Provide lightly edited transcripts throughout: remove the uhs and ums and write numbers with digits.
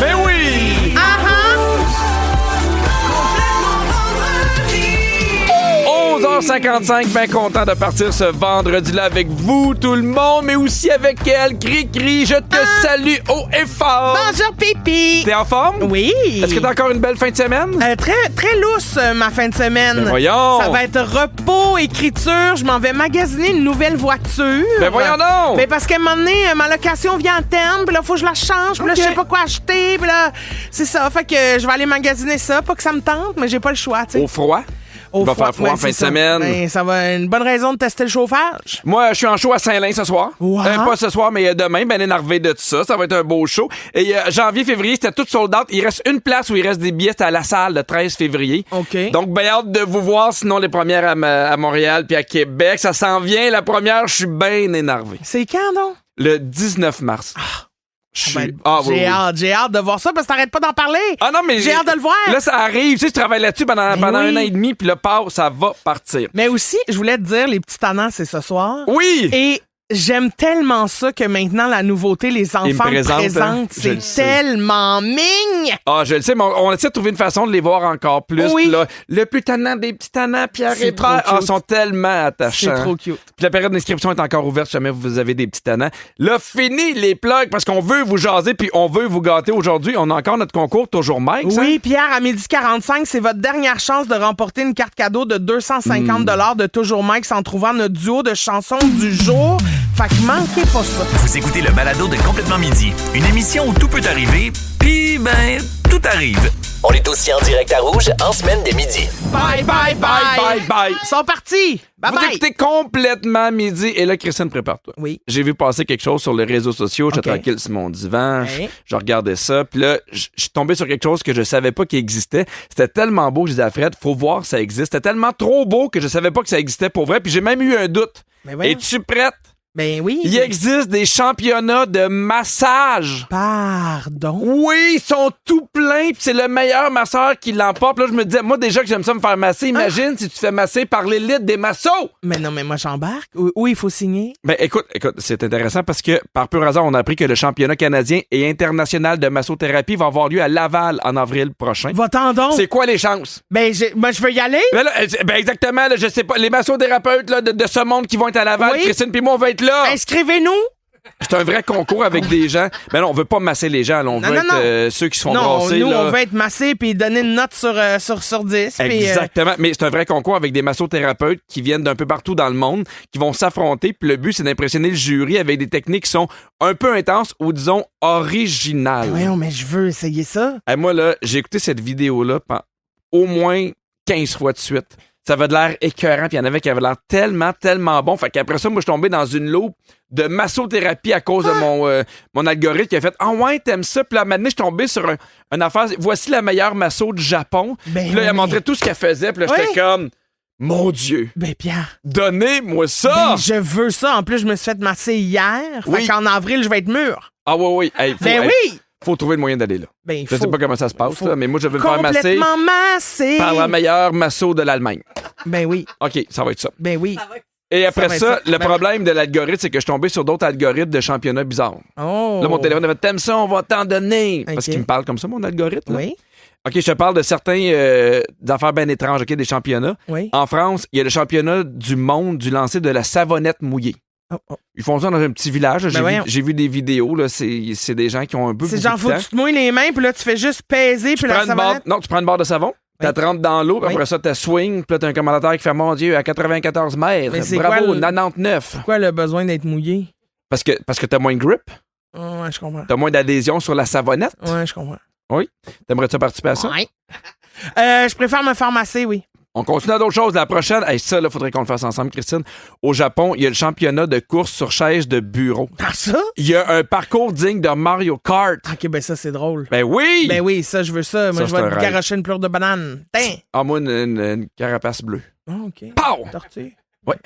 Ben oui! 11h55, bien content de partir ce vendredi-là avec vous, tout le monde, mais aussi avec elle. Cri-cri, je te salue haut et fort. Bonjour, Pipi. T'es en forme? Oui. Est-ce que t'as encore une belle fin de semaine? Très, très lousse, ma fin de semaine. Ben voyons. Ça va être repos, écriture. Je m'en vais magasiner une nouvelle voiture. Ben voyons donc. Ben parce qu'à un moment donné, ma location vient à terme, puis là, faut que je la change, puis là, je sais pas quoi acheter, puis là, c'est ça. Fait que je vais aller magasiner ça. Pas que ça me tente, mais j'ai pas le choix, tu sais. Au froid? Il va faire froid en fin de semaine. Ben, ça va être une bonne raison de tester le chauffage. Moi, je suis en show à Saint-Lin ce soir. Wow. Pas ce soir, mais demain, ben énervé de tout ça. Ça va être un beau show. Et janvier, février, c'était tout sold out. Il reste une place où il reste des billets. C'était à la salle le 13 février. OK. Donc, ben hâte de vous voir. Sinon, les premières à Montréal puis à Québec. Ça s'en vient. La première, je suis bien énervé. C'est quand, donc? Le 19 mars. J'ai hâte de voir ça parce que t'arrêtes pas d'en parler. Ah non, mais j'ai hâte de le voir. Là, ça arrive. Tu sais, je travaille là-dessus pendant oui. un an et demi, puis le port, ça va partir. Mais aussi, je voulais te dire, les petits tannants, c'est ce soir. Oui! Et j'aime tellement ça que maintenant, la nouveauté, les enfants me présentent, c'est tellement migne! Ah, je le sais, mais on essaie de trouver une façon de les voir encore plus. Oui. Puis là, le plus tannant des petits tannants, Pierre C'est Hébert, trop cute. sont tellement attachants. C'est trop cute. Puis la période d'inscription est encore ouverte si jamais vous avez des petits tannants. Là, fini les plugs parce qu'on veut vous jaser puis on veut vous gâter aujourd'hui. On a encore notre concours Toujours Mike. Oui, Pierre, à 12h45, c'est votre dernière chance de remporter une carte cadeau de 250 de Toujours Mike en trouvant notre duo de chansons du jour. Fait que manquez pas ça. Vous écoutez le balado de Complètement Midi, une émission où tout peut arriver, puis ben, tout arrive. On est aussi en direct à Rouge en semaine dès midi. Bye, bye, bye, bye, bye. Ils sont partis. Bye Vous bye. écoutez complètement midi. Et là, Christine, prépare-toi. Oui. J'ai vu passer quelque chose sur les réseaux sociaux. J'étais OK. tranquille sur mon divan. Ouais. Je regardais ça. Puis là, je suis tombé sur quelque chose que je savais pas qu'il existait. C'était tellement beau. Je disais à Fred, faut voir que ça existe. C'était tellement trop beau que je savais pas que ça existait pour vrai. Puis j'ai même eu un doute. Mais voyons. Es-tu prête? Ben oui. Il existe des championnats de massage. Pardon? Oui, ils sont tout pleins, puis c'est le meilleur masseur qui l'emporte. Là, je me disais, moi, déjà que j'aime ça me faire masser, imagine si tu te fais masser par l'élite des massos. Mais non, mais moi, j'embarque. Où il faut signer? Ben, écoute, c'est intéressant parce que, par pur hasard, on a appris que le championnat canadien et international de massothérapie va avoir lieu à Laval en avril prochain. Va-t'en donc. C'est quoi les chances? Ben, moi, je veux y aller. Ben, là, exactement, là, je sais pas. Les massothérapeutes là, de ce monde qui vont être à Laval, Oui. Christine puis moi, on va être là. Inscrivez-nous. C'est un vrai concours avec des gens. Ben non, on veut pas masser les gens, là, on veut être ceux qui se font Non, brasser. nous, là. on veut être massés puis donner une note sur 10. puis, Exactement. Mais c'est un vrai concours avec des massothérapeutes qui viennent d'un peu partout dans le monde, qui vont s'affronter. Puis le but, c'est d'impressionner le jury avec des techniques qui sont un peu intenses ou, disons, originales. Voyons, mais je veux essayer ça. Hey, moi, là, j'ai écouté cette vidéo-là au moins 15 fois de suite. Ça avait de l'air écœurant, puis il y en avait qui avaient l'air tellement bon. Fait qu'après ça, moi, je suis tombé dans une loupe de massothérapie à cause de mon algorithme qui a fait « Ah ouais, t'aimes ça? » Puis là, maintenant, je suis tombé sur une affaire. Voici la meilleure masso du Japon. Ben Puis là, il a oui. montré tout ce qu'elle faisait. Puis là, Oui. j'étais comme « Mon Dieu! Ben, Pierre. Donnez-moi ça! Ben, je veux ça. En plus, je me suis fait masser hier. Oui. Fait qu'en avril, je vais être mûr. Ah oui. Hey, Oui. faut trouver le moyen d'aller là. Ben, Je sais pas comment ça se passe, là, mais moi, je vais me faire masser complètement massé. par la meilleure masso de l'Allemagne. Ben oui. OK, ça va être ça. Ben oui. Et après va être ça, ça. le Ben- problème de l'algorithme, c'est que je suis tombé sur d'autres algorithmes de championnats bizarres. Oh. Là, mon téléphone avait t'aimes ça, on va t'en donner. Parce OK. qu'il me parle comme ça, mon algorithme. là. Oui. OK, je te parle de certains affaires bien étranges, OK, des championnats. Oui. En France, il y a le championnat du monde du lancer de la savonnette mouillée. Oh. Ils font ça dans un petit village. voyons. J'ai vu des vidéos. Là, c'est des gens qui ont un peu C'est beaucoup genre, de faut temps. que tu te mouilles les mains, puis là, tu fais juste peser, puis la savonnette. Non, tu prends une barre de savon, tu la trempes dans l'eau, puis Oui. après ça, tu swing, puis là, tu as un commentateur qui fait Mon Dieu, à 94 mètres. Mais c'est Bravo, quoi le- 99. Pourquoi le besoin d'être mouillé? Parce que tu as moins de grip, Ouais, je comprends. tu as moins d'adhésion sur la savonnette. Ouais, je comprends. Oui. T'aimerais-tu participer à ça? Ouais. Je préfère me faire masser, oui. On continue à d'autres choses. La prochaine, hey, ça, il faudrait qu'on le fasse ensemble, Christine. Au Japon, il y a le championnat de course sur chaise de bureau. Ah, ça? Il y a un parcours digne de Mario Kart. Ok, ben ça, c'est drôle. Ben oui! Ben oui, ça, je veux ça. Moi, Ça, je c'est vais un te rêve. garocher une pleure de banane. Tiens! Ah, moi, une carapace bleue. Ah, OK. Pow! Tortue. Ouais.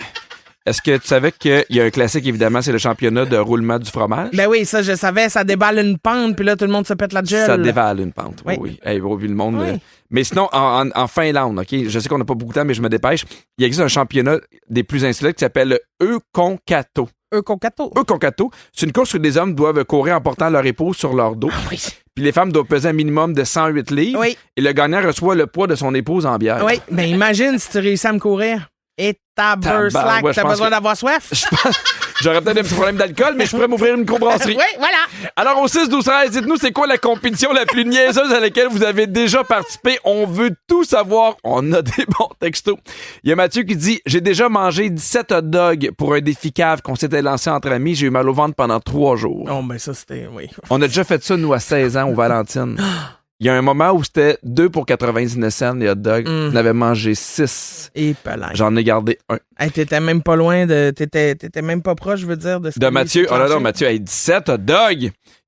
Est-ce que tu savais qu'il y a un classique, évidemment, c'est le championnat de roulement du fromage? Ben oui, ça, je savais. Ça déballe une pente, puis là, tout le monde se pète la gueule. Ça dévale une pente, oui. Oui. Hey, vu le monde. Oui. Mais sinon, en Finlande, OK, je sais qu'on n'a pas beaucoup de temps, mais je me dépêche. Il existe un championnat des plus insulaires qui s'appelle le Eukonkato. Euconcato. Euconcato. C'est une course où les hommes doivent courir en portant leur épaule sur leur dos. Oui. Puis les femmes doivent peser un minimum de 108 livres. Oui. Et le gagnant reçoit le poids de son épouse en bière. Oui, ben imagine si tu réussis à me courir. Et tabarnak, ouais, je t'as pense besoin que- d'avoir soif? J'aurais peut-être un petit problème d'alcool, mais je pourrais m'ouvrir une microbrasserie. Oui, voilà. Alors, au 6-12-13, dites-nous, c'est quoi la compétition la plus niaiseuse à laquelle vous avez déjà participé? On veut tout savoir. On a des bons textos. Il y a Mathieu qui dit « J'ai déjà mangé 17 hot dogs pour un défi cave qu'on s'était lancé entre amis. J'ai eu mal au ventre pendant 3 jours. Oh, ben ça, c'était... Oui. » On a déjà fait ça, nous, à 16 ans, au Valentine. Il y a un moment où c'était 2 pour 99 cents, les hot dogs. On avait mangé 6. Et pelin. J'en ai gardé un. Hey, t'étais même pas loin de... T'étais même pas proche, je veux dire, de ce De qui Mathieu. s'est Oh là là, planché. Mathieu, hey, 17 hot dogs!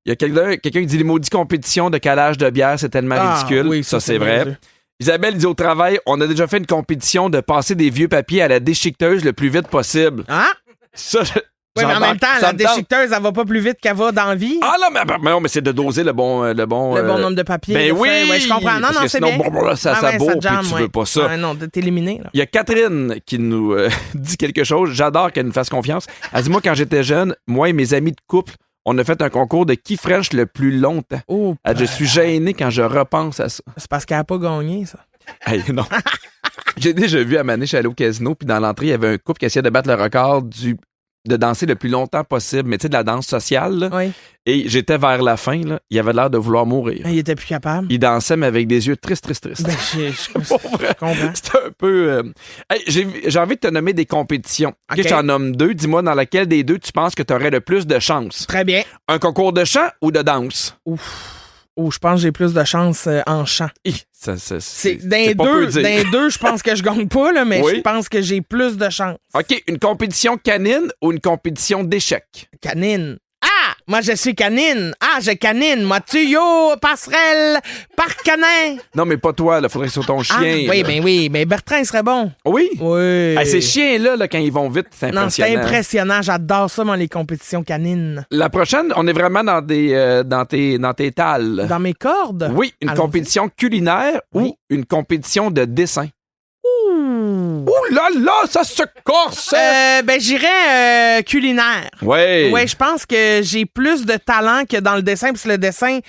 Il y a quelqu'un qui dit les maudites compétitions de calage de bière, c'est tellement ridicule. Oui, ça, c'est vrai. niaiseux. Isabelle dit au travail, on a déjà fait une compétition de passer des vieux papiers à la déchiqueteuse le plus vite possible. Hein? Ça, Oui, mais en même temps, ça la me tente. déchiqueteuse, elle va pas plus vite qu'elle va dans la vie. Ah non, mais non, mais c'est de doser le bon Le bon nombre de papiers. Ben de oui! feuilles. Ouais, je comprends. Non, Parce non, que c'est sinon, bien. bon, là, ça Ah ouais, bourre, puis jamme, tu ouais. veux pas ça. Ouais, non, t'es éliminé, là. Il y a Catherine qui nous dit quelque chose. J'adore qu'elle nous fasse confiance. Elle dit, moi, quand j'étais jeune, moi et mes amis de couple, on a fait un concours de qui French le plus longtemps. Oh, Elle dit, je suis gêné quand je repense à ça. c'est parce qu'elle a pas gagné, ça. Hey, non. J'ai déjà vu à Mané, je suis allé au casino, puis dans l'entrée, il y avait un couple qui essayait de battre le record de danser le plus longtemps possible, mais tu sais, de la danse sociale. Là. Oui. Et j'étais vers la fin, là, il avait l'air de vouloir mourir. Il était plus capable. Il dansait, mais avec des yeux tristes. Ben, je Pour vrai. comprends. C'était un peu... Hey, j'ai envie de te nommer des compétitions. OK, OK. je t'en nomme 2. Dis-moi dans laquelle des deux tu penses que tu aurais le plus de chance. Très bien. Un concours de chant ou de danse? Oh, je pense que j'ai plus de chance en chant. C'est D'un pas peu dire. deux, je pense que je gagne pas, là, mais Oui. je pense que j'ai plus de chance. OK, une compétition canine ou une compétition d'échecs? Canine. Ah! Moi, je suis canine. Ah, je canine. Moi, tuyau, passerelle, parc canin. Non, mais pas toi, là. Faudrait que ce soit ton chien. Ah, oui, là. ben oui. Mais Bertrand, il serait bon. Oui? Oui. Hey, ces chiens-là, là, quand ils vont vite, c'est Non, c'est impressionnant. impressionnant. J'adore ça, moi, les compétitions canines. La prochaine, on est vraiment dans tes tales. Dans mes cordes? Oui, une Allons-y. compétition culinaire Oui. ou une compétition de dessin. Ouh. Ouh là là, ça se corse! Ben, j'irais culinaire. Ouais. Ouais, je pense que j'ai plus de talent que dans le dessin, parce que le dessin,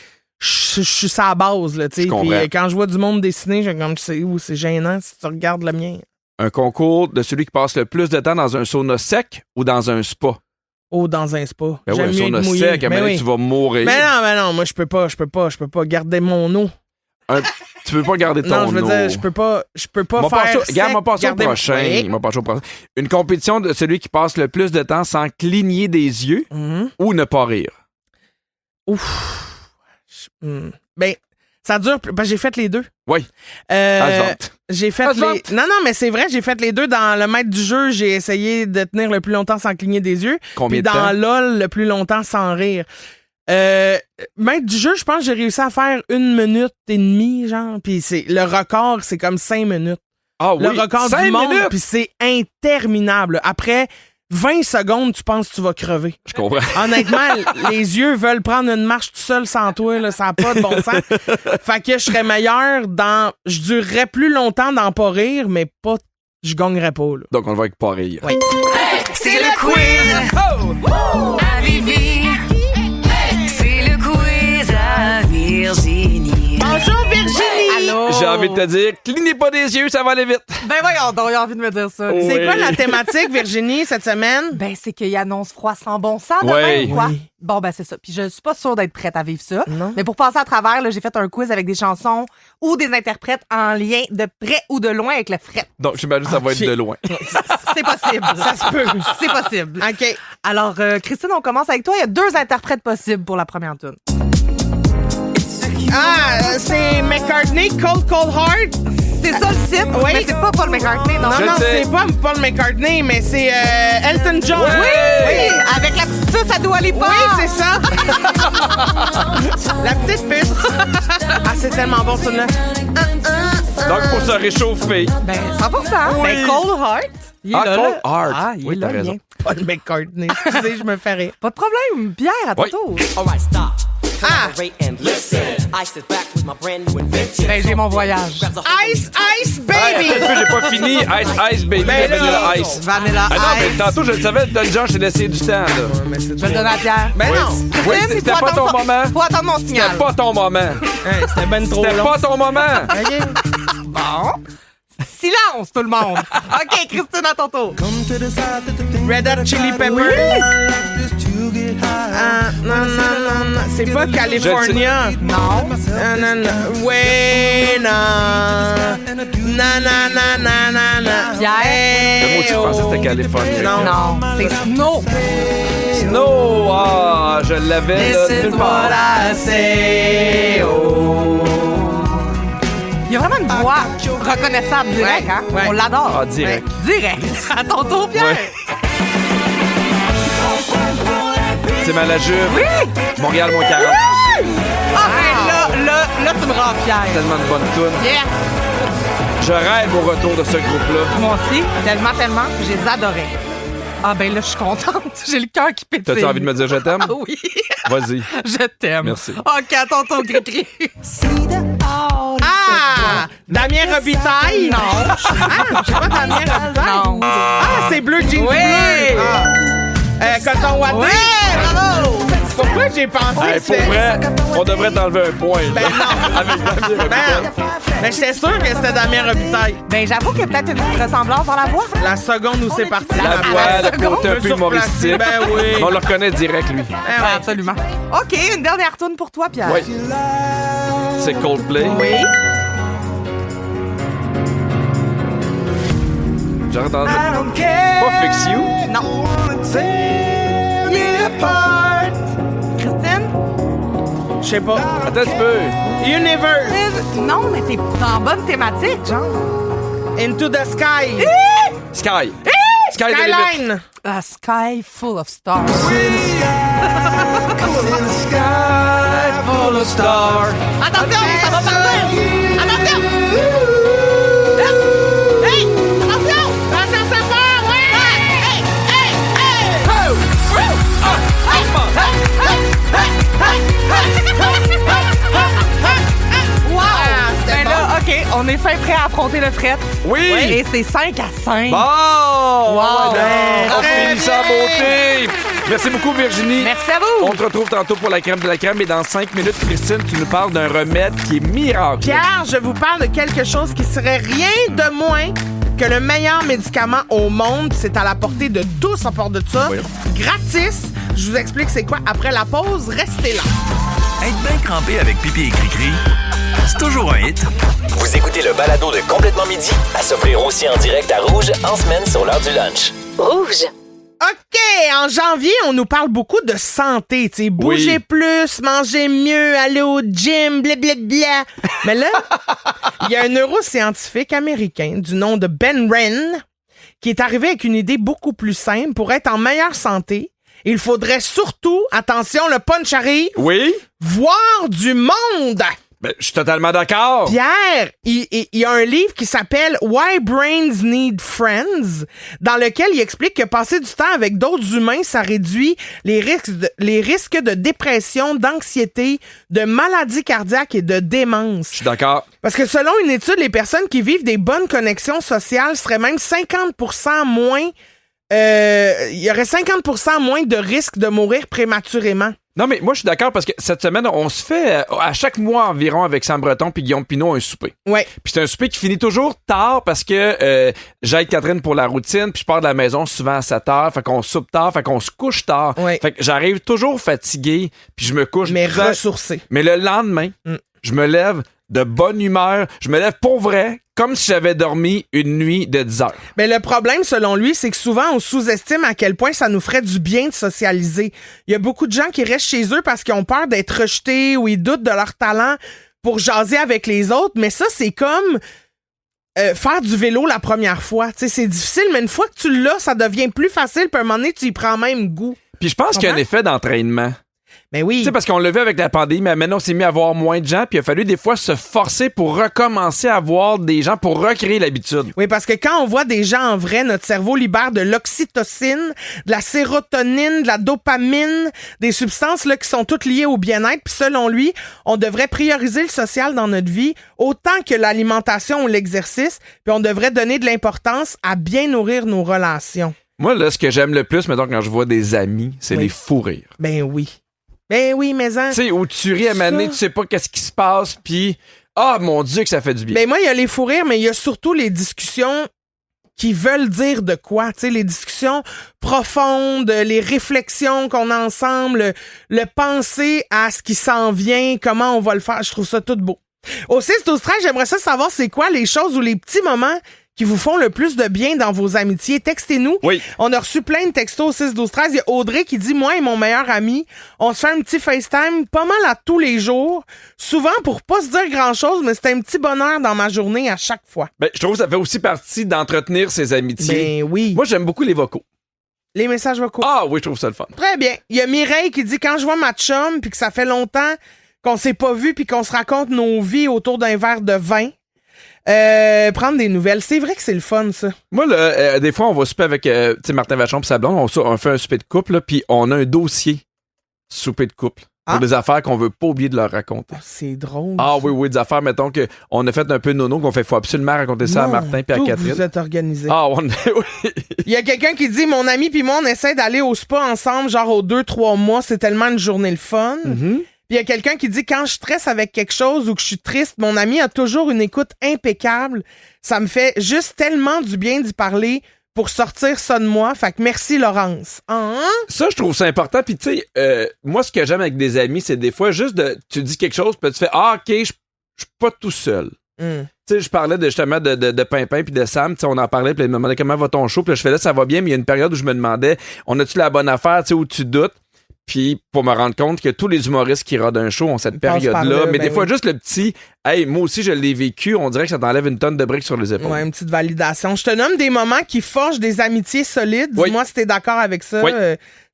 je suis sur la base, là, tu sais. Je comprends. Puis quand je vois du monde dessiner, j'ai comme, c'est gênant si tu regardes le mien. Un concours de celui qui passe le plus de temps dans un sauna sec ou dans un spa. Oh, dans un spa. Ben J'aime ouais, un mieux sauna être mouillé. sec, à un Mais moment donné, oui. tu vas mourir. Mais non, moi, je peux pas garder mon eau. Tu peux pas garder ton Non, je veux eau. dire, je peux pas M'a faire passé- sec, Regarde, m'a passé au garder- prochain. Oui. M'a passé au prochain. Une compétition de celui qui passe le plus de temps sans cligner des yeux Mhm. ou ne pas rire. Ouf. Ben, ça dure. Parce que j'ai fait les deux. Oui. Euh, Asvante. j'ai fait Asvante. les. Non, mais c'est vrai, j'ai fait les deux. Dans le maître du jeu, j'ai essayé de tenir le plus longtemps sans cligner des yeux. Combien Puis de dans temps? LOL, le plus longtemps sans rire. Maître du jeu, je pense que j'ai réussi à faire 1 minute et demie, genre. Puis le record, c'est comme 5 minutes. Ah oui. Le record 5 du monde, minutes! puis c'est interminable. Après 20 secondes, tu penses que tu vas crever. Je comprends. Honnêtement, les yeux veulent prendre une marche tout seul sans toi, là, ça n'a pas de bon sens. Fait que je serais meilleur dans... Je durerais plus longtemps dans pas rire, mais pas... Je gagnerais pas, là. Donc, on le voit avec pas rire. Oui. C'est le quiz à Vivi. C'est le quiz à Virginie. Bonjour, Virginie! Allô? J'ai envie de te dire, clignez pas des yeux, ça va aller vite. Ben voyons donc, il a envie de me dire ça. Oui. C'est quoi la thématique, Virginie, cette semaine? Ben c'est qu'il annonce froid sans bon sens demain Oui. ou quoi? Oui. Bon, ben c'est ça. Puis je suis pas sûre d'être prête à vivre ça. Non. Mais pour passer à travers, là, j'ai fait un quiz avec des chansons ou des interprètes en lien de près ou de loin avec le fret. Donc, j'imagine que ça va être Ok. de loin. C'est possible. Ça se peut. C'est possible. OK. Alors, Christine, on commence avec toi. Il y a 2 interprètes possibles pour la première tune. Ah, c'est McCartney, Cold Heart. C'est ça le titre, Oui. mais c'est pas Paul McCartney, non? Non, Je non, sais. c'est pas Paul McCartney, mais c'est Elton John. Oui! Avec la petite puce à Dua Lipa. Oui, c'est ça. La petite puce. Ah, c'est tellement bon, celui-là. Donc, pour se réchauffer. Ben, 100%. Ben, Cold Heart. Il est Ah, là, Cold là. Heart. Ah, il Oui, est là, t'as raison. bien. Paul McCartney. Excusez, je me fais rire. Pas de problème. Pierre, à ton Oui. tour. Alright, stop. Ben, j'ai mon voyage. Ice, Ice, Baby! J'ai pas fini. Ice, baby, Ben là. Vanilla Ice. Vanilla Ah non, mais Ice. tantôt, je le savais, Don John, j'ai laissé du temps, là. Je vais le donner à Pierre. Ben Oui. non! Oui, Christine, c'était faut pas ton attendre moment. Faut attendre mon signal. C'était pas ton moment. Hey, c'était ben trop C'était long. pas ton moment. OK. Bon. Silence, tout le monde. OK, Christine, à ton tour. Red Hot Chili Peppers. Non. C'est pas California. Non. Non. Ouais, non. Na. Pierre. Moi aussi, je pensais que c'était Californie. Non. Non, c'est Snow. Snow, ah, je l'avais là, nulle part. I say, oh. Il y a vraiment une voix reconnaissable direct, hein? Ouais. On l'adore. Ah, direct. Ouais. Direct. À ton tour, Pierre. Ouais. C'est Malajube. Oui! Montréal, mon 40. Ah, ben là, tu me rends fier. Tellement de bonnes tunes. Yes! Je rêve au retour de ce groupe-là. Moi aussi, tellement, je les adorais. Ah, ben là, je suis contente. J'ai le cœur qui pétille. T'as-tu envie de me dire je t'aime? Ah oui. Vas-y. Je t'aime. Merci. OK, à ton tour, Gris-Gris. Ah! Damien Robitaille? Non. Ah, c'est pas Damien Robitaille? Non. Ah, c'est Bleu Jeans Oui. Bleu. Coton Watté. Oui, bravo! Pourquoi j'ai pensé Hey, que pour c'était... vrai, on devrait t'enlever un point. Ben là. non. Avec Damien Robitaille. Ben, j'étais sûr que c'était Damien Robitaille. Ben, j'avoue qu'il y a peut-être une petite ressemblance dans la voix. La seconde où c'est parti. La voix, le côté un peu Surplacé. humoristique. Ben oui. On le reconnaît direct, lui. Ben ouais. Absolument. OK, une dernière tourne pour toi, Pierre. Oui. C'est Coldplay. Oui. J'ai entendu. Pas Fix You. Non. Christine? Je sais pas. Attends un petit peu. Universe. Non, mais t'es dans bonne thématique, genre. Into the Sky. Sky. Sky the limit. Skyline. A sky full of stars. Full of stars. Attention, ça va partir! Attention! Hey! Attention! Attention, ça part! Ouais! Hey! Hey! Hey! Wow! Ben là, OK, on est fin prêt à affronter le fret. Oui. Et c'est 5-5. Bon! Wow! On finit ça en beauté. Merci beaucoup, Virginie. Merci à vous! On te retrouve tantôt pour la crème de la crème. Et dans 5 minutes, Christine, tu nous parles d'un remède qui est miracle. Pierre, je vous parle de quelque chose qui serait rien de moins que le meilleur médicament au monde. C'est à la portée de tous à part de ça. Voyons. Gratis. Je vous explique c'est quoi après la pause. Restez là. Être bien crampé avec pipi et cri-cri, c'est toujours un hit. Vous écoutez le balado de Complètement Midi à s'offrir aussi en direct à Rouge en semaine sur l'heure du lunch. Rouge. OK, en janvier, on nous parle beaucoup de santé, tu sais, bouger plus, manger mieux, aller au gym, blablabla. Mais là, il y a un neuroscientifique américain du nom de Ben Wren qui est arrivé avec une idée beaucoup plus simple pour être en meilleure santé. Il faudrait surtout, attention, le punch arrive, Oui? voir du monde. Ben, je suis totalement d'accord. Pierre, il y a un livre qui s'appelle Why Brains Need Friends, dans lequel il explique que passer du temps avec d'autres humains, ça réduit les risques de dépression, d'anxiété, de maladies cardiaques et de démence. Je suis d'accord. Parce que selon une étude, les personnes qui vivent des bonnes connexions sociales seraient même 50% moins... il y aurait 50% moins de risques de mourir prématurément. Non, mais moi, je suis d'accord parce que cette semaine, on se fait à chaque mois environ avec Sam Breton puis Guillaume Pinot un souper. Ouais. Puis c'est un souper qui finit toujours tard parce que j'aide Catherine pour la routine puis je pars de la maison souvent à 7 heures. Fait qu'on soupe tard, fait qu'on se couche tard. Ouais. Fait que j'arrive toujours fatigué puis je me couche. Mais souvent- ressourcé. Mais le lendemain, je me lève de bonne humeur. Je me lève pour vrai comme si j'avais dormi une nuit de 10 heures. Mais le problème, selon lui, c'est que souvent, on sous-estime à quel point ça nous ferait du bien de socialiser. Il y a beaucoup de gens qui restent chez eux parce qu'ils ont peur d'être rejetés ou ils doutent de leur talent pour jaser avec les autres. Mais ça, c'est comme faire du vélo la première fois. Tu sais, c'est difficile, mais une fois que tu l'as, ça devient plus facile. Puis à un moment donné, tu y prends même goût. Puis je pense qu'il y a un effet d'entraînement. Ben oui. Tu sais, parce qu'on l'a vu avec la pandémie, mais maintenant, on s'est mis à voir moins de gens, puis il a fallu des fois se forcer pour recommencer à voir des gens pour recréer l'habitude. Oui, parce que quand on voit des gens en vrai, notre cerveau libère de l'oxytocine, de la sérotonine, de la dopamine, des substances là, qui sont toutes liées au bien-être. Puis selon lui, on devrait prioriser le social dans notre vie autant que l'alimentation ou l'exercice, puis on devrait donner de l'importance à bien nourrir nos relations. Moi, là, ce que j'aime le plus, mettons, quand je vois des amis, c'est les fous rires. Ben oui. Ben oui, mais Tu sais, où tu ris à maner, tu sais pas qu'est-ce qui se passe, puis ah, mon Dieu, que ça fait du bien. Ben moi, il y a les fous rires, mais il y a surtout les discussions qui veulent dire de quoi, tu sais, les discussions profondes, les réflexions qu'on a ensemble, le penser à ce qui s'en vient, comment on va le faire, je trouve ça tout beau. Au 6-12-13, j'aimerais ça savoir c'est quoi les choses ou les petits moments qui vous font le plus de bien dans vos amitiés. Textez-nous. Oui. On a reçu plein de textos au 6-12-13. Il y a Audrey qui dit « Moi et mon meilleur ami, on se fait un petit FaceTime pas mal à tous les jours, souvent pour pas se dire grand-chose, mais c'est un petit bonheur dans ma journée à chaque fois. » Ben, je trouve que ça fait aussi partie d'entretenir ses amitiés. Ben oui. Moi, j'aime beaucoup les vocaux. Les messages vocaux. Ah oui, je trouve ça le fun. Très bien. Il y a Mireille qui dit « Quand je vois ma chum puis que ça fait longtemps qu'on s'est pas vu puis qu'on se raconte nos vies autour d'un verre de vin, prendre des nouvelles. C'est vrai que c'est le fun, ça. Moi, là, des fois, on va souper avec Martin Vachon et sa blonde. On fait un souper de couple, puis on a un dossier souper de couple pour des affaires qu'on veut pas oublier de leur raconter. Oh, c'est drôle. Ah ça. oui, des affaires, mettons qu'on a fait un peu nono, qu'on fait, faut absolument raconter ça à Martin et à Catherine. Vous êtes organisés. Ah, oui. Il y a quelqu'un qui dit, mon ami puis moi, on essaie d'aller au spa ensemble, genre aux 2-3 mois. C'est tellement une journée le fun. Mm-hmm. Puis il y a quelqu'un qui dit, quand je stresse avec quelque chose ou que je suis triste, mon ami a toujours une écoute impeccable. Ça me fait juste tellement du bien d'y parler pour sortir ça de moi. Fait que merci, Laurence. Hein? Ça, je trouve ça important. Puis, tu sais, moi, ce que j'aime avec des amis, c'est des fois juste tu dis quelque chose, puis tu fais, ah, OK, je suis pas tout seul. Tu sais, je parlais justement de Pimpin puis de Sam, tu sais, on en parlait, puis il me demandait comment va ton show, puis là, je fais là, ça va bien, mais il y a une période où je me demandais, on a-tu la bonne affaire, tu sais, où tu doutes? Puis pour me rendre compte que tous les humoristes qui rodent un show ont cette période-là. Mais des fois, juste le petit « Hey, moi aussi, je l'ai vécu », on dirait que ça t'enlève une tonne de briques sur les épaules. Ouais, une petite validation. Je te nomme des moments qui forgent des amitiés solides. Oui. Dis-moi si t'es d'accord avec ça, Oui.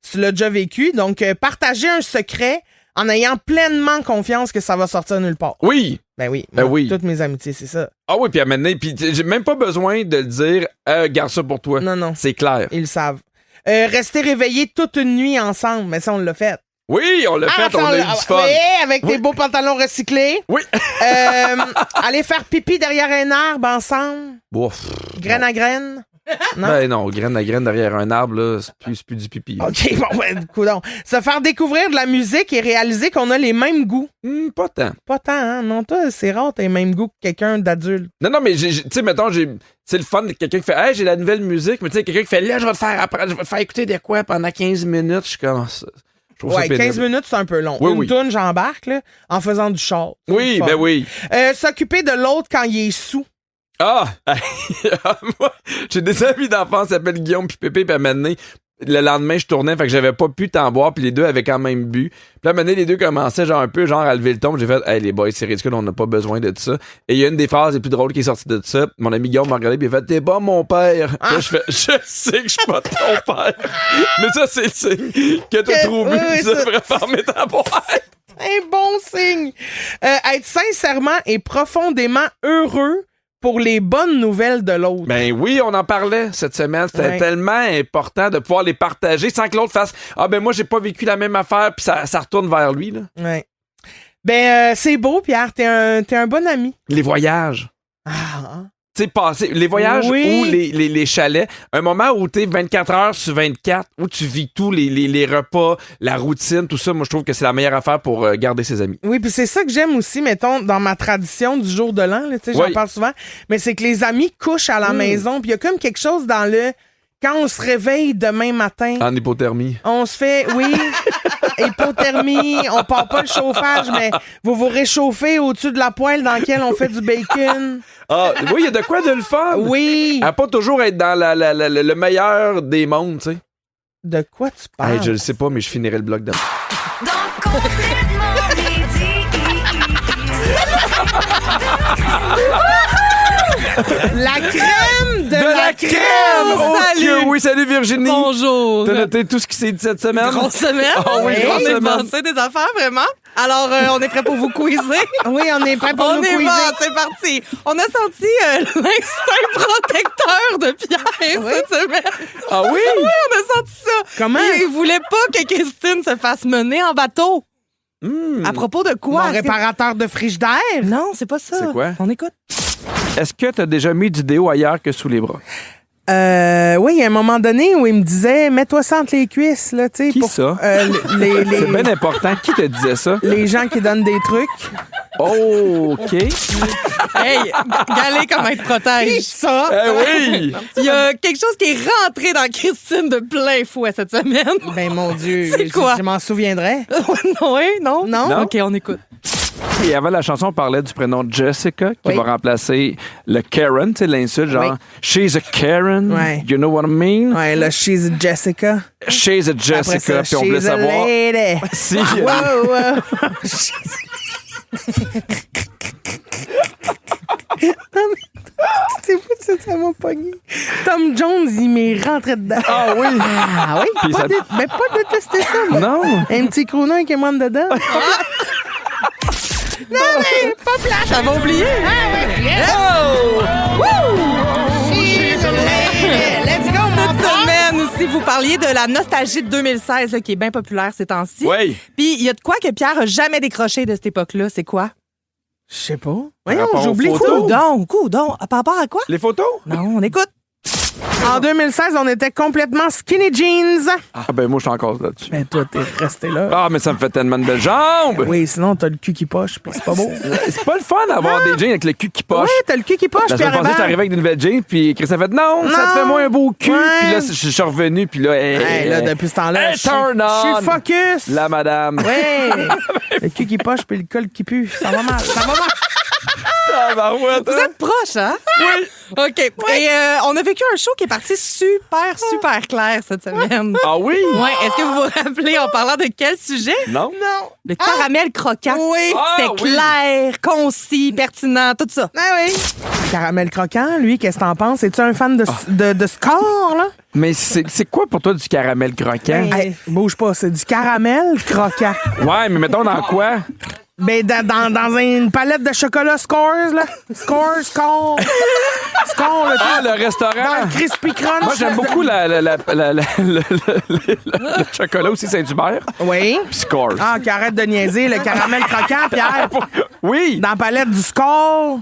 si tu l'as déjà vécu. Donc, partager un secret en ayant pleinement confiance que ça va sortir nulle part. Oui! Ben oui. Ben oui. Toutes mes amitiés, c'est ça. Ah oui, puis à maintenant, puis j'ai même pas besoin de le dire « Garde ça pour toi ». Non. C'est clair. Ils le savent. Rester réveillés toute une nuit ensemble. Mais ça, on l'a fait. Oui, on l'a fait, on a eu du fun. Oui, avec des beaux pantalons recyclés. Oui. Aller faire pipi derrière un arbre ensemble. Ouf. Graine à graine. Non? Ben non, graine à graine derrière un arbre, là, c'est plus du pipi. OK, bon, ouais, coudonc. Se faire découvrir de la musique et réaliser qu'on a les mêmes goûts. Pas tant. Pas tant, hein? Non, toi, c'est rare, t'as les mêmes goûts que quelqu'un d'adulte. Non, mais tu sais, mettons, c'est le fun de quelqu'un qui fait « Hey, j'ai la nouvelle musique », mais tu sais, quelqu'un qui fait « Là, je vais te faire écouter de quoi pendant 15 minutes », je suis comme ça. Ouais, 15 minutes, c'est un peu long. Oui. Toune, j'embarque, là, en faisant du char. Oui, ben oui. S'occuper de l'autre quand il est sous. Ah! Moi, j'ai des amis d'enfance qui s'appellent Guillaume puis Pépé, puis à un moment donné, le lendemain, je tournais, fait que j'avais pas pu t'en boire, puis les deux avaient quand même bu. Puis là, à un moment donné, les deux commençaient genre un peu genre à lever le ton, j'ai fait « Hey, les boys, c'est ridicule, on n'a pas besoin de ça. » Et il y a une des phrases les plus drôles qui est sortie de ça. Mon ami Guillaume m'a regardé, puis il a fait « T'es pas mon père. » Puis là, je fais « Je sais que je suis pas ton père. » Mais ça, c'est le signe que t'as trop bu, oui, tu devrais fermer ta boîte. Un bon signe. Être sincèrement et profondément heureux pour les bonnes nouvelles de l'autre. Ben oui, on en parlait cette semaine. C'était tellement important de pouvoir les partager sans que l'autre fasse « Ah ben moi, j'ai pas vécu la même affaire » puis ça retourne vers lui. Là. Ouais. Ben, c'est beau, Pierre. T'es un bon ami. Les voyages. Ah. Tu sais, passer les voyages ou les chalets. Un moment où t'es 24 heures sur 24, où tu vis tout, les repas, la routine, tout ça. Moi, je trouve que c'est la meilleure affaire pour garder ses amis. Oui, puis c'est ça que j'aime aussi, mettons, dans ma tradition du jour de l'an. J'en parle souvent. Mais c'est que les amis couchent à la maison. Puis il y a comme quelque chose dans le... Quand on se réveille demain matin... En hypothermie. On se fait, oui, hypothermie, on part pas le chauffage, mais vous vous réchauffez au-dessus de la poêle dans laquelle on fait du bacon. Ah, oui, il y a de quoi de le fun. Oui. À pas toujours être dans le meilleur des mondes, tu sais. De quoi tu parles? Hey, je le sais pas, mais je finirai le bloc de... Dans Complètement Midi. La crème de la crème! Oh, Salut. que oui, salut Virginie. Bonjour. T'as noté tout ce qui s'est dit cette semaine? Grosse semaine. Ah oui, on grosse est semaine. passé des affaires, vraiment. Alors, on est prêt pour vous quizer. Oui, on est prêt pour On nous est quizer. bon, c'est parti. On a senti l'instinct protecteur de Pierre cette semaine. Ah oui? Oui, on a senti ça. Comment? Il voulait pas que Christine se fasse mener en bateau. À propos de quoi? Mon réparateur de frigidaire? Non, c'est pas ça. C'est quoi? On écoute. Est-ce que t'as déjà mis du déo ailleurs que sous les bras? Oui, il y a un moment donné où il me disait, mets-toi ça entre les cuisses, là, tu sais. Qui ça? Les C'est bien important. Qui te disait ça? les gens qui donnent des trucs. Oh, OK. Hey, galé comment il te protège. Ça? Eh oui! Il y a quelque chose qui est rentré dans Christine de plein fouet cette semaine. Ben, mon Dieu. C'est quoi? Je m'en souviendrai. Oui, non? Non? OK, on écoute. Et avant la chanson, on parlait du prénom Jessica qui Oui. va remplacer le Karen, tu sais, l'insulte, genre Oui. She's a Karen, Ouais. you know what I mean? Ouais, là, she's a Jessica. She's a Après Jessica, ça, puis on voulait she's a savoir lady. si... Wow, wow. Non, mais c'est fou, ça m'a pogné. Tom Jones, il m'est rentré dedans. Ah oui! Ah oui? Puis Pas, ça- mais pas détester ça, moi. Non! Un petit crooner qui monte dedans. Non, mais pas plate. J'avais oublié. She's a lady. Let's go, mon Cette semaine aussi, vous parliez de la nostalgie de 2016 là, qui est bien populaire ces temps-ci. Oui! Puis il y a de quoi que Pierre a jamais décroché de cette époque-là. C'est quoi? Je sais pas. Par Voyons, rapport aux j'oublie photos. tout. Coudon. Par rapport à quoi? Les photos? Non, on écoute. En 2016, on était complètement skinny jeans. Ah ben moi, je suis encore là-dessus. Ben, toi, t'es resté là. Ah, mais ça me fait tellement de belles jambes! Oui, sinon, t'as le cul qui poche, puis c'est pas beau. C'est pas le fun d'avoir des jeans avec le cul qui poche. Oui, t'as le cul qui poche, La puis semaine passée, t'es arrivé avec des nouvelles jeans, puis Chris a fait non, ça te fait moins un beau cul. Ouais. Puis là, je suis revenu, puis là, Hey, là, depuis ce temps-là, Hey, turn on. je suis focus. La madame. Ouais. Le cul qui poche, puis le col qui pue. Ça va mal. Ça va mal. Tabarouette, Vous hein? êtes proche, hein? Oui. OK. Et on a vécu un show qui est parti super clair cette semaine. Ah oui? Ouais. Est-ce que vous vous rappelez en parlant de quel sujet? Non? Non. Le caramel croquant. Oui. C'était oui. clair, concis, pertinent, tout ça. Ah oui. Caramel croquant, lui, qu'est-ce que t'en penses? Es-tu un fan de score, là? Mais c'est quoi pour toi du caramel croquant? Hey, bouge pas, c'est du caramel croquant. Ouais, mais mettons dans quoi? Ben, dans une palette de chocolat Scores, là. Score. Score, là. Ah, le Dans restaurant! le Crispy Crunch. Moi, j'aime beaucoup le chocolat aussi Saint-Hubert. Oui. Puis Scores. Ah, qui arrête de niaiser. Le caramel croquant, Pierre. Oui! Dans la palette du Score.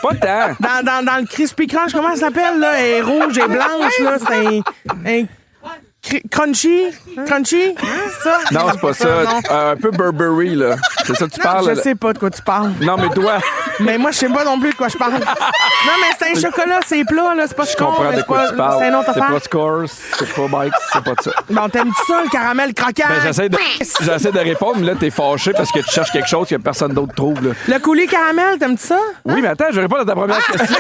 Pas tant! Dans le Crispy Crunch, comment ça s'appelle, là? Elle est rouge et blanche, là. C'est un crunchy? Crunchy? C'est ça? Non, c'est pas ça. Non. Un peu Burberry, là. C'est ça que tu parles? Je là? sais pas de quoi tu parles. Non, mais toi, Mais moi, je sais pas non plus de quoi je parle. Non, mais c'est un chocolat, c'est plat, là. C'est pas je Score. comprends mais de c'est quoi pas- tu parles. C'est une autre C'est affaire. pas Scores, c'est pas Mike, c'est pas ça. Bon, t'aimes-tu ça, le caramel croquant? Ben, j'essaie de répondre, mais là, t'es fâché parce que tu cherches quelque chose que personne d'autre trouve, là. Le coulis caramel, t'aimes-tu ça? Oui, mais attends, je réponds à ta première question.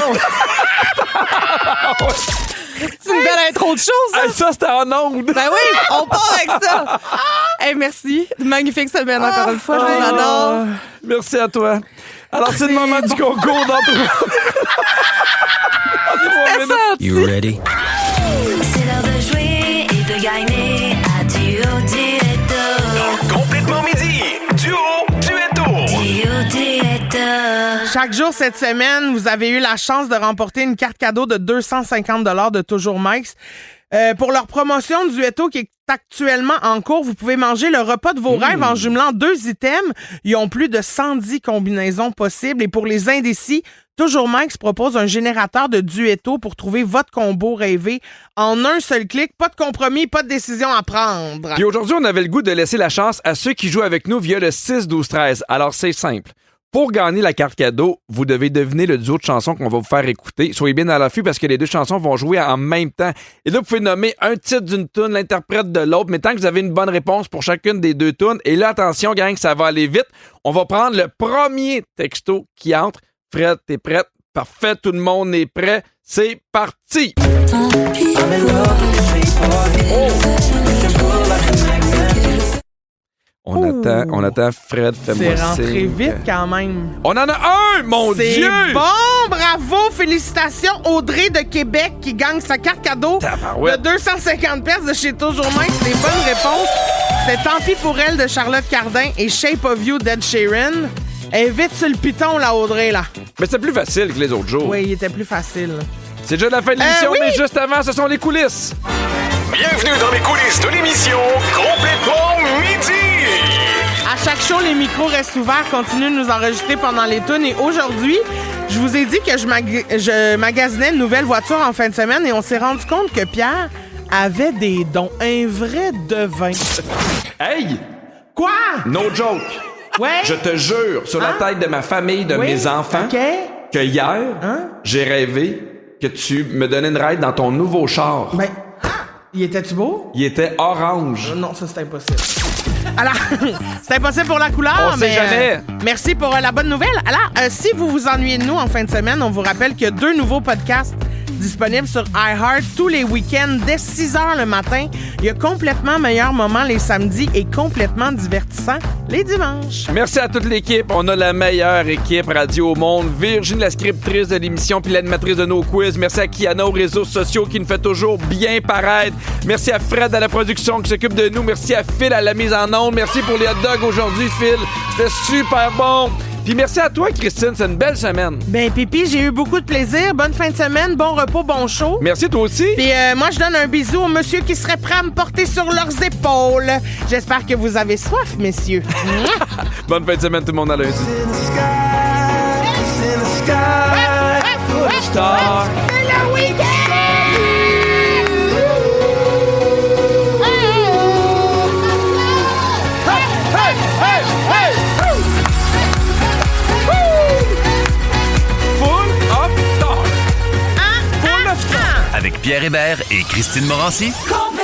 C'est une belle intro de choses, ça. Hey, ça, c'était en onde. Ben oui, on part avec ça. Hey, merci. Magnifique semaine encore une fois. Je vous adore. Merci à toi. Alors, c'est le moment du concours dans C'est ça. You ready? C'est l'heure de jouer et de gagner à Duo Complètement midi. Duo, Duetto. Chaque jour cette semaine, vous avez eu la chance de remporter une carte cadeau de 250 $ de Toujours Mike's. Pour leur promotion Duetto qui est actuellement en cours, vous pouvez manger le repas de vos rêves en jumelant 2 items. Ils ont plus de 110 combinaisons possibles. Et pour les indécis, Toujours Mike's propose un générateur de Duetto pour trouver votre combo rêvé en un seul clic. Pas de compromis, pas de décision à prendre. Puis aujourd'hui, on avait le goût de laisser la chance à ceux qui jouent avec nous via le 6-12-13. Alors, c'est simple. Pour gagner la carte cadeau, vous devez deviner le duo de chansons qu'on va vous faire écouter. Soyez bien à l'affût parce que les deux chansons vont jouer en même temps. Et là, vous pouvez nommer un titre d'une toune, l'interprète de l'autre, mais tant que vous avez une bonne réponse pour chacune des deux tounes. Et là, attention, gang, ça va aller vite. On va prendre le premier texto qui entre. Fred, t'es prête? Parfait, tout le monde est prêt. C'est parti! On attend Fred, fais-moi C'est rentré signe. vite quand même. On en a un, mon C'est Dieu! bon, bravo, félicitations Audrey de Québec qui gagne sa carte cadeau Tabarouette. de 250 pièces de chez Toujours Main. C'est des bonnes réponses. C'est Tant pis pour elle de Charlotte Cardin et Shape of You d'Ed Sheeran. Elle est vite sur le piton, la Audrey, là. Mais c'est plus facile que les autres jours. Oui, il était plus facile. C'est déjà la fin de l'émission, oui! mais juste avant, ce sont les coulisses. Bienvenue dans les coulisses de l'émission Complètement Midi. À chaque show, les micros restent ouverts, continuent de nous enregistrer pendant les tunes. Et aujourd'hui, je vous ai dit que je magasinais une nouvelle voiture en fin de semaine et on s'est rendu compte que Pierre avait des dons. Un vrai devin. Hey! Quoi? No joke! Ouais? Je te jure, sur la tête de ma famille, de Oui? mes enfants, OK. que hier, j'ai rêvé que tu me donnais une ride dans ton nouveau char. Ben, il était-tu beau? Il était orange. Non, ça, c'est impossible. Alors, c'est impossible pour la couleur, On sait mais jamais. merci pour la bonne nouvelle. Alors, si vous vous ennuyez de nous en fin de semaine, on vous rappelle qu'il y a 2 nouveaux podcasts disponibles sur iHeart tous les week-ends dès 6h le matin. Il y a Complètement meilleur moment les samedis et Complètement divertissant les dimanches. Merci à toute l'équipe. On a la meilleure équipe radio au monde. Virginie, la scriptrice de l'émission puis l'animatrice de nos quiz. Merci à Kiana aux réseaux sociaux qui nous fait toujours bien paraître. Merci à Fred à la production qui s'occupe de nous. Merci à Phil à la mise en onde. Merci pour les hot dogs aujourd'hui, Phil. C'était super bon. Puis merci à toi, Christine. C'est une belle semaine. Ben, Pipi, j'ai eu beaucoup de plaisir. Bonne fin de semaine, bon repos, bon show. Merci toi aussi. Puis moi, je donne un bisou aux monsieur qui seraient prêts à me porter sur leurs épaules. J'espère que vous avez soif, messieurs. Bonne fin de semaine, tout le monde à lundi. C'est le week-end! Avec Pierre Hébert et Christine Morancy. Complètement